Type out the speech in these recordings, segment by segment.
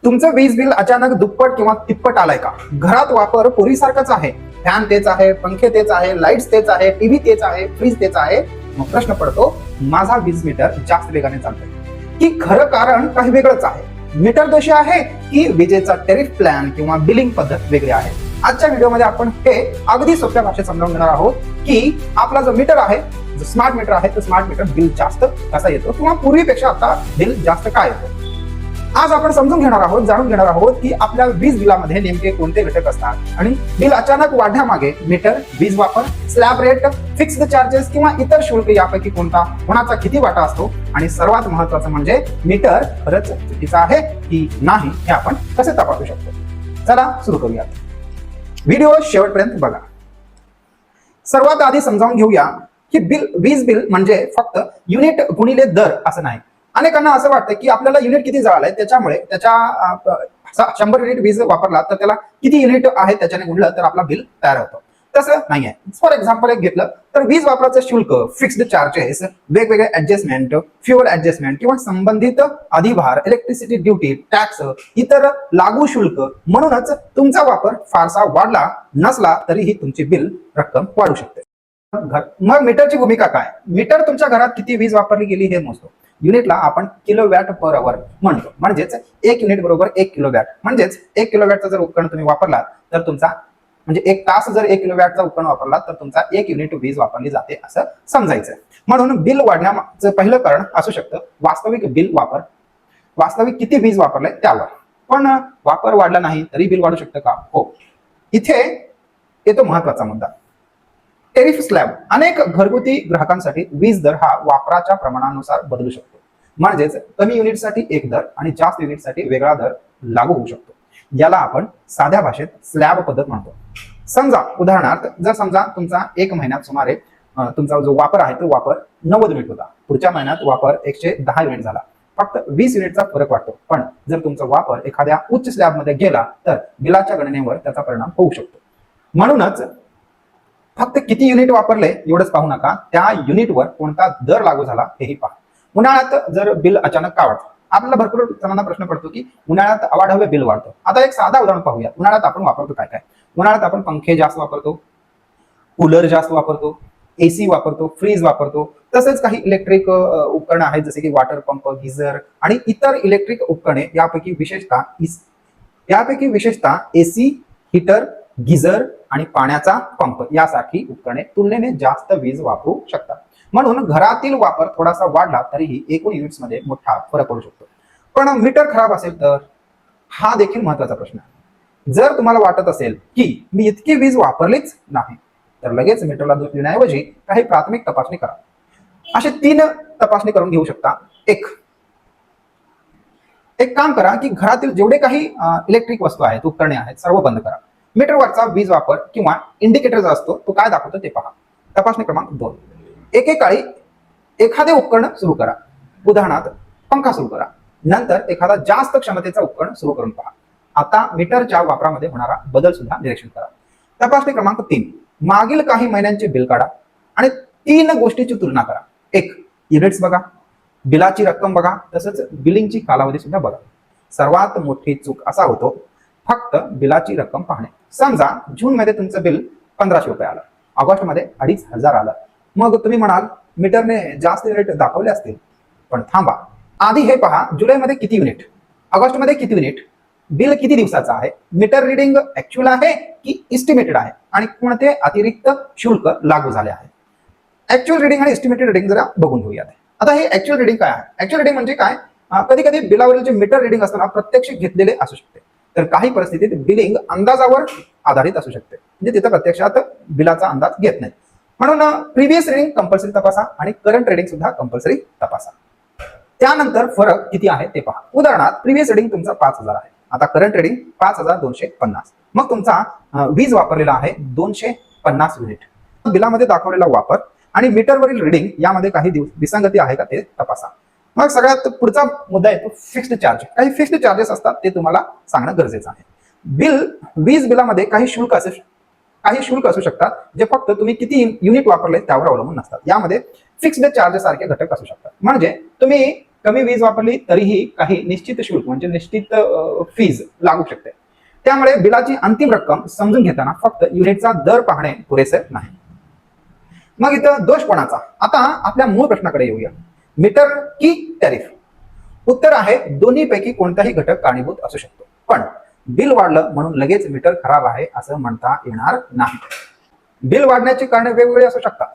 तुमचं वीज बिल अचानक दुप्पट किंवा तिप्पट आलाय का? घरात वापर पूर्वीसारखाच आहे, फॅन तेच आहे, पंखे तेच आहे, लाईट्स तेच आहे, टीव्ही तेच आहे, फ्रीज तेच आहे. मग प्रश्न पडतो, माझा वीज मीटर जास्त वेगाने चालतोय की खरं कारण काही वेगळंच आहे? मीटर दोषी आहे की विजेचा टेरिफ प्लॅन किंवा बिलिंग पद्धत वेगळी आहे? आजच्या व्हिडिओमध्ये आपण हे अगदी सोप्या भाषेत समजावून घेणार आहोत की आपला जो मीटर आहे, जो स्मार्ट मीटर आहे, तो स्मार्ट मीटर बिल जास्त कसा येतो किंवा पूर्वीपेक्षा आता बिल जास्त काय येतो. आज आपण समजून घेणार आहोत, जाणून घेणार आहोत की आपल्या वीज बिलामध्ये नेमके कोणते घटक असतात आणि बिल अचानक वाढण्यामागे मीटर, वीज वापर, स्लॅब रेट, फिक्स्ड चार्जेस किंवा इतर शुल्क यापैकी कोणाचा किती वाटा असतो आणि सर्वात महत्त्वाचं म्हणजे मीटर खरंच चुकीचं आहे की नाही हे आपण कसे तपासू शकतो. चला सुरू करूयात. व्हिडिओ शेवटपर्यंत बघा. सर्वात आधी समजावून घेऊया की वीज बिल म्हणजे फक्त युनिट गुणिले दर असं नाही. अनेकांना असं वाटतं की आपल्याला युनिट किती जळालंय त्याच्यामुळे 100 युनिट वीज वापरला तर त्याला किती युनिट आहे त्याच्याने गुणलं तर आपला बिल तयार होतो. तसं नाहीये. फॉर एक्झाम्पल एक घेतलं तर वीज वापराचं शुल्क, फिक्स्ड चार्जेस, वेगवेगळे ऍडजस्टमेंट, फ्युअल ऍडजस्टमेंट किंवा संबंधित अधिभार, इलेक्ट्रिसिटी ड्युटी, टॅक्स, इतर लागू शुल्क, म्हणूनच तुमचा वापर फारसा वाढला नसला तरीही तुमची बिल रक्कम वाढू शकते. मग मीटरची भूमिका काय? मीटर तुमच्या घरात किती वीज वापरली गेली हे मोजतो. युनिटला आपण किलोवॅट पर अवर म्हणतो, म्हणजेच 1 युनिट बरोबर 1 किलोवॅट. म्हणजेच 1 किलोवॅटचा जर उपकरण तुम्ही वापरला तर तुमचा म्हणजे 1 तास जर 1 किलोवॅटचा उपकरण वापरला तर तुमचा 1 युनिट वीज वापरली जाते असं समजायचं. म्हणून बिल वाढण्याचं पहिलं कारण असू शकतं वास्तविक बिल वापर, वास्तविक किती वीज वापरलंय त्यावर. पण वापर वाढला नाही तरी बिल वाढू शकतं का? हो. इथे येतो महत्वाचा मुद्दा, टेरिफ स्लॅब. अनेक घरगुती ग्राहकांसाठी वीज दर हा वापराच्या प्रमाणानुसार बदलू शकतो. म्हणजेच कमी युनिटसाठी एक दर आणि जास्त युनिटसाठी वेगळा दर लागू होऊ शकतो. याला आपण साध्या भाषेत स्लॅब पद्धत म्हणतो. समजा उदाहरणार्थ जर समजा तुमचा 1 महिन्यात सुमारे तुमचा जो वापर आहे तो वापर 90 युनिट होता, पुढच्या महिन्यात वापर 110 युनिट झाला, फक्त 20 युनिटचा फरक वाटतो. पण जर तुमचा वापर एखाद्या उच्च स्लॅबमध्ये गेला तर बिलाच्या गणनेवर त्याचा परिणाम होऊ शकतो. म्हणूनच फक्त किती युनिट वापरले एवढंच पाहू नका, त्या युनिटवर कोणता दर लागू झाला हेही पहा. उन्हाळ्यात जर बिल अचानक का वाढतं? आपल्याला भरपूर जणांना प्रश्न पडतो की उन्हाळ्यात अवाढव्य बिल वाढतं. आता एक साधा उदाहरण पाहूया. उन्हाळ्यात आपण वापरतो काय काय? उन्हाळ्यात आपण पंखे जास्त वापरतो, कूलर जास्त वापरतो, एसी वापरतो, फ्रीज वापरतो, तसेच काही इलेक्ट्रिक उपकरणं आहेत जसे की वॉटर पंप, गिझर आणि इतर इलेक्ट्रिक उपकरणे. यापैकी विशेषतः एसी, हीटर, गिझर आणि पाण्याचा पंप यासारखी उपकरणे तुलनेने जास्त वीज वापरू शकतात. म्हणून घरातील वापर थोडासा वाढला तरीही एकूण युनिट्स मध्ये मोठा फरक पडू शकतो. पण मीटर खराब असेल तर? हा देखील महत्वाचा प्रश्न आहे. जर तुम्हाला वाटत असेल की मी इतकी वीज वापरलीच नाही तर लगेच मीटरला दोष देण्याऐवजी काही प्राथमिक तपासणी करा. असे 3 तपासणी करून घेऊ शकता. एक काम करा की घरातील जेवढे काही इलेक्ट्रिक वस्तू आहेत, उपकरणे आहेत, सर्व बंद करा. मीटरवरचा वीज वापर किंवा इंडिकेटर जो असतो तो काय दाखवतो ते पहा. तपासणी क्रमांक 2, एकेकाळी एखादे उपकरण सुरू करा. उदाहरणार्थ पंखा सुरू करा. नंतर एखादा जास्त क्षमतेचा उपकरण सुरू करून पहा. आता मीटरच्या वापरामध्ये होणारा बदल सुद्धा निरीक्षण करा. तपासणी क्रमांक 3, मागील काही महिन्यांचे बिल काढा आणि 3 गोष्टीची तुलना करा. 1, युनिट्स बघा, बिलाची रक्कम बघा, तसंच बिलिंगची कालावधी सुद्धा बघा. सर्वात मोठी चूक असा होतो फक्त बिलाची रक्कम पाहणे. समजा जून मध्ये तुमचं बिल 1500 रुपये आलं, ऑगस्ट मध्ये 2500 आलं. मग तुम्ही म्हणाल मीटरने जास्त युनिट दाखवले असतील. पण थांबा, आधी हे पहा जुलैमध्ये किती युनिट, ऑगस्ट मध्ये किती युनिट, बिल किती दिवसाचं आहे, मीटर रिडिंग ऍक्च्युअल आहे की इस्टिमेटेड आहे आणि कोणते अतिरिक्त शुल्क लागू झाले आहे. ऍक्च्युअल रिडिंग आणि इस्टिमेटेड रिडिंग जरा बघून घेऊयात. आता हे ऍक्च्युअल रिडिंग काय आहे? ऍक्च्युअल रिडिंग म्हणजे काय? कधी कधी बिलावरील जे मीटर रिडिंग असताना प्रत्यक्ष घेतलेले असू शकते, तर काही परिस्थितीत बिलिंग अंदाजावर आधारित असू शकते, म्हणजे तिथं प्रत्यक्षात बिलाचा अंदाज घेत नाही. म्हणून प्रिव्हियस रिडिंग कंपल्सरी तपासा आणि करंट रिडिंग सुद्धा कंपल्सरी तपासा. त्यानंतर फरक किती आहे ते पहा. उदाहरणार्थ प्रिव्हियस रिडिंग तुमचा 5000 आहे, आता करंट रिडिंग 5250. मग तुमचा वीज वापरलेला आहे 250 युनिट. बिलामध्ये दाखवलेला वापर आणि मीटरवरील रिडिंग यामध्ये काही विसंगती आहे का ते तपासा. मग सगळ्यात पुढचा मुद्दा येतो फिक्स्ड चार्ज. काही फिक्स्ड चार्जेस असतात ते तुम्हाला सांगणं गरजेचं आहे. वीज बिलामध्ये काही शुल्क असू शकतात जे फक्त तुम्ही किती युनिट वापरले त्यावर अवलंबून नसतात. यामध्ये फिक्स्ड चार्ज सारखे घटक असू शकतात. म्हणजे तुम्ही कमी वीज वापरली तरीही काही निश्चित शुल्क म्हणजे निश्चित फीज लागू शकते. त्यामुळे बिलाची अंतिम रक्कम समजून घेताना फक्त युनिटचा दर पाहणे पुरेसे नाही. मग इथं दोष कोणाचा? आता आपल्या मूळ प्रश्नाकडे येऊया. मीटर की टॅरिफ? उत्तर आहे दोन्हीपैकी कोणताही घटक कारणीभूत असू शकतो, पण बिल वाढलं म्हणून लगेच मीटर खराब आहे असं म्हणता येणार नाही. बिल वाढण्याची कारणे वेगवेगळी असू शकतात.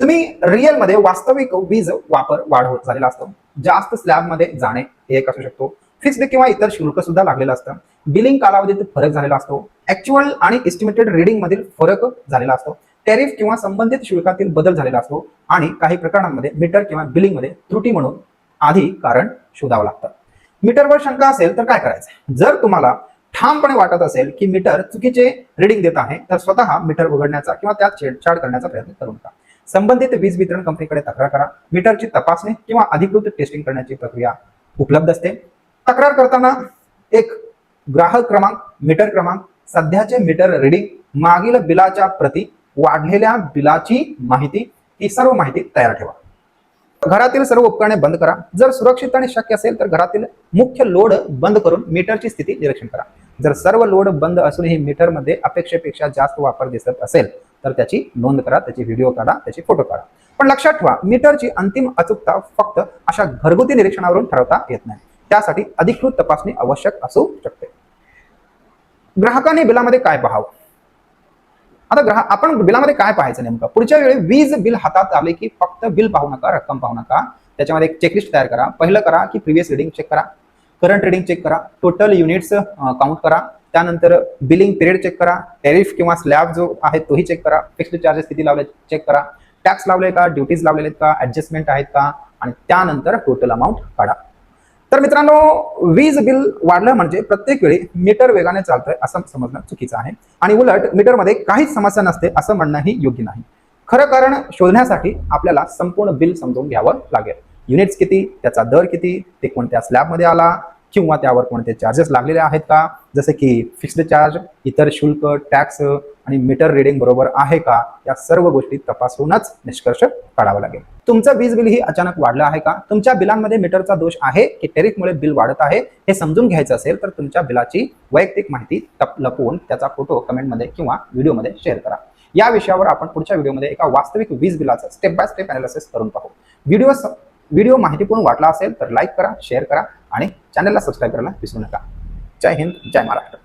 तुम्ही रिअल मध्ये वास्तविक वीज वापर वाढ होत झालेला असतो, जास्त स्लॅब मध्ये जाणे हे एक असू शकतो, फिक्स्ड किंवा इतर शुल्क सुद्धा लागलेलं असतं, बिलिंग कालावधीत फरक झालेला असतो, ऍक्च्युअल आणि एस्टिमेटेड रिडिंग मधील फरक झालेला असतो, टॅरिफ किंवा संबंधित शुल्कातील बदल झालेला असतो, आणि काही प्रकरणांमध्ये मीटर किंवा बिलिंग मध्ये त्रुटी म्हणून आधी कारण शोधावं लागतं. मीटरवर शंका असेल तर काय करायचं? जर तुम्हाला ठामपणे वाटत असेल की मीटर चुकीचे रिडिंग देत आहे तर स्वतः मीटर उघडण्याचा किंवा त्यात छेडछाड करण्याचा प्रयत्न करू नका. संबंधित वीज वितरण कंपनीकडे तक्रार करा. मीटरची तपासणी किंवा अधिकृत टेस्टिंग करण्याची प्रक्रिया उपलब्ध असते. तक्रार करताना एक ग्राहक क्रमांक, मीटर क्रमांक, सध्याचे मीटर रिडिंग, मागील बिलाच्या प्रती, वाढलेल्या बिलाची माहिती, ही सर्व माहिती तयार ठेवा. घरातील सर्व उपकरणे बंद करा. जर सुरक्षित आणि शक्य असेल तर घरातील मुख्य लोड बंद करून मीटरची स्थिती निरीक्षण करा. जर सर्व लोड बंद असूनही मीटरमध्ये अपेक्षेपेक्षा जास्त वापर दिसत असेल तर त्याची नोंद करा, त्याची व्हिडिओ काढा, त्याची फोटो काढा. पण लक्षात ठेवा, मीटरची अंतिम अचूकता फक्त अशा घरगुती निरीक्षणावरून ठरवता येत नाही. त्यासाठी अधिकृत तपासणी आवश्यक असू शकते. ग्राहकांनी बिलामध्ये काय पाहावं? आता आपण बिलामध्ये काय पाहायचं नेमकं? पुढच्या वेळी वीज बिल हातात आले की फक्त बिल पाहू नका, रक्कम पाहू नका. त्याच्यामध्ये एक चेकलिस्ट तयार करा. पहिलं करा की प्रिव्हियस रिडिंग चेक करा, करंट रिडिंग चेक करा, टोटल युनिट्स काउंट करा, त्यानंतर बिलिंग पिरियड चेक करा, टॅरिफ किंवा स्लॅब जो आहे तोही चेक करा, फिक्स्ड चार्जेस किती लावले चेक करा, टॅक्स लावले का, ड्युटीज लावलेले आहेत का, ऍडजस्टमेंट आहेत का, आणि त्यानंतर टोटल अमाऊंट काढा. तर मित्रांनो, वीज बिल वाढलं म्हणजे प्रत्येक वेळी मीटर वेगाने चालतंय असं समजणं चुकीचं आहे, आणि उलट मीटरमध्ये काहीच समस्या नसते असं म्हणणंही योग्य नाही. खरं कारण शोधण्यासाठी आपल्याला संपूर्ण बिल समजून घ्यावं लागेल. युनिट्स किती, त्याचा दर किती, ते कोणत्या स्लॅबमध्ये आला, किंवा त्यावर कोणते चार्जेस लागलेले आहेत का, जसे की फिक्स्ड चार्ज, इतर शुल्क, टॅक्स आणि मीटर रिडिंग बरोबर आहे का, या सर्व गोष्टी तपासूनच निष्कर्ष काढावा लागेल. तुमचं वीज बिल ही अचानक वाढलं आहे का, तुमच्या बिलांमध्ये मीटरचा दोष आहे की टॅरिफमुळे बिल वाढत आहे, हे समजून घ्यायचं असेल तर तुमच्या बिलाची वैयक्तिक माहिती लपवून त्याचा फोटो कमेंटमध्ये किंवा व्हिडिओमध्ये शेअर करा. या विषयावर आपण पुढच्या व्हिडिओमध्ये एका वास्तविक वीज बिलाचं स्टेप बाय स्टेप अनालिसिस करून पाहू. व्हिडिओ माहितीपूर्ण वाटला असेल तर लाईक करा, शेअर करा आणि चॅनलला सबस्क्राईब करायला विसरू नका. जय हिंद, जय महाराष्ट्र.